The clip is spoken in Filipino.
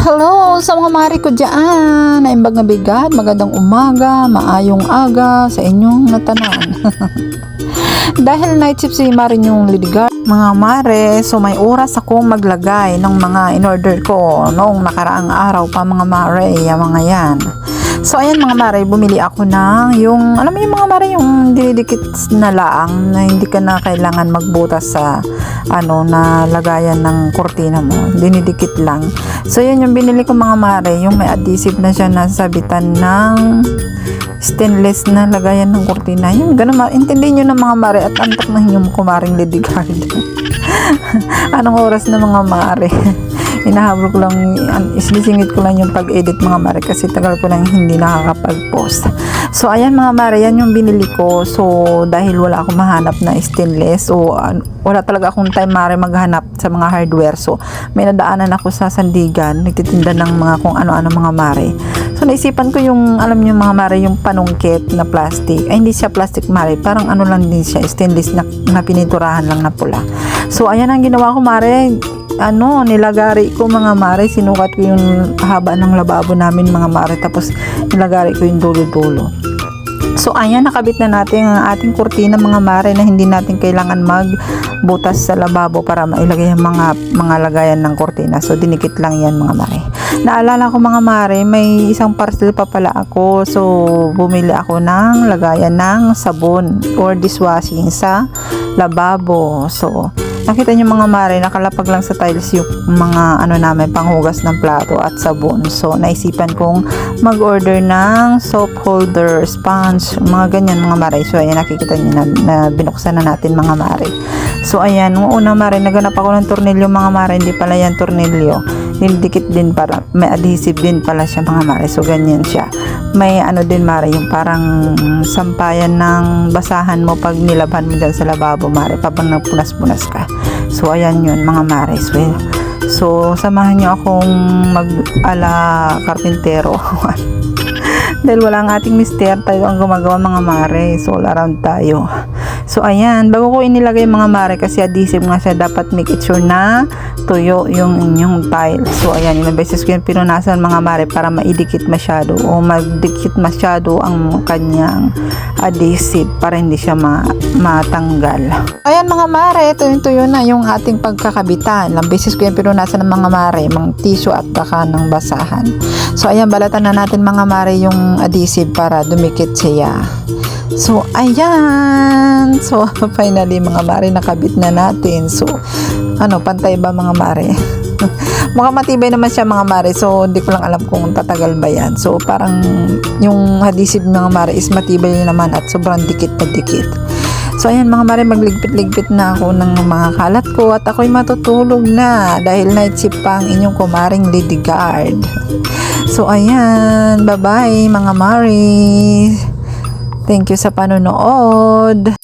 Hello sa mga mari ko dyan, naimbag na bigat, magandang umaga, maayong aga sa inyong natanan. Dahil night shift si Mari yung Lidigar, mga mare, so may oras akong maglagay ng mga in-order ko noong nakaraang araw pa mga mare, yung mga yan. So ayan mga mare, bumili ako ng yung, alam mo yung mga mare, yung dinidikit na laang na hindi ka na kailangan magbutas sa na lagayan ng kurtina mo, dinidikit lang. So yun yung binili ko mga mare, yung may adhesive na siya na sabitan ng stainless na lagayan ng kurtina. Yung ganun, intindihin nyo na mga mare at antok na yung kumaring Lidigard. Anong oras na mga mare? Inahabol ko lang, isisingit ko lang yung pag-edit mga mare kasi tagal ko lang hindi nakakapag-post. So ayan mga mare, yan yung binili ko. So dahil wala akong mahanap na stainless, o wala talaga akong time mare maghanap sa mga hardware. So may nadaanan ako sa Sandigan, nagtitinda ng mga kung ano-ano mga mare. So naisipan ko yung, alam niyo mga mare, yung panungkit na plastic. Ay hindi siya plastic mare, parang ano lang din siya, stainless na pininturahan lang na pula. So ayan ang ginawa ko mare, nilagari ko mga mare, sinukat ko yung haba ng lababo namin mga mare, tapos nilagari ko yung dulo-dulo. So ayan, nakabit na natin ang ating kurtina mga mare na hindi natin kailangan magbutas sa lababo para mailagay ang mga lagayan ng kurtina. So dinikit lang yan mga mare. Naalala ko mga mare, may isang parcel pa pala ako. So bumili ako ng lagayan ng sabon or dishwashing sa lababo. So nakita nyo mga mare, nakalapag lang sa tiles yung mga namin, panghugas ng plato at sabon. So naisipan kong mag-order ng soap holder, sponge, mga ganyan mga mare. So ayan, nakikita nyo na binuksan na natin mga mare. So ayan, nung una mare, naganap ako ng tornilyo mga mare, hindi pala yan tornilyo, nildikit din, para may adhesive din pala siya mga mare. So ganyan siya, may din mare, yung parang sampayan ng basahan mo pag nilabhan mo dyan sa lababo mare, pabang nagpunas-punas ka. So ayan yun mga mare. So samahan nyo akong mag-ala karpintero. Dahil wala ang ating mister, tayo ang gumagawa mga mare. So all around tayo. So ayan, bago ko inilagay mga mare, kasi adhesive nga siya, dapat make it sure na tuyo yung inyong tile. So ayan, ilang beses ko yung pinunasan mga mare para maidikit masyado o magdikit masyado ang kanyang adhesive para hindi siya matanggal. Ayan mga mare, tuyo na yung ating pagkakabitan. Ilang beses ko yung pinunasan ng mga mare, mga tissue at baka ng basahan. So ayan, balatan na natin mga mare yung adhesive para dumikit siya. So ayan, so finally mga mare, nakabit na natin. So pantay ba mga mare? Mukhang matibay naman siya mga mare, so hindi ko lang alam kung tatagal ba yan. So parang yung adhesive mga mare is matibay naman at sobrang dikit na dikit. So ayan mga mare, magligpit-ligpit na ako ng mga kalat ko at ako'y matutulog na dahil night shift pa ang inyong kumaring Lidigard. So ayan, bye bye mga mare. Thank you sa panonood.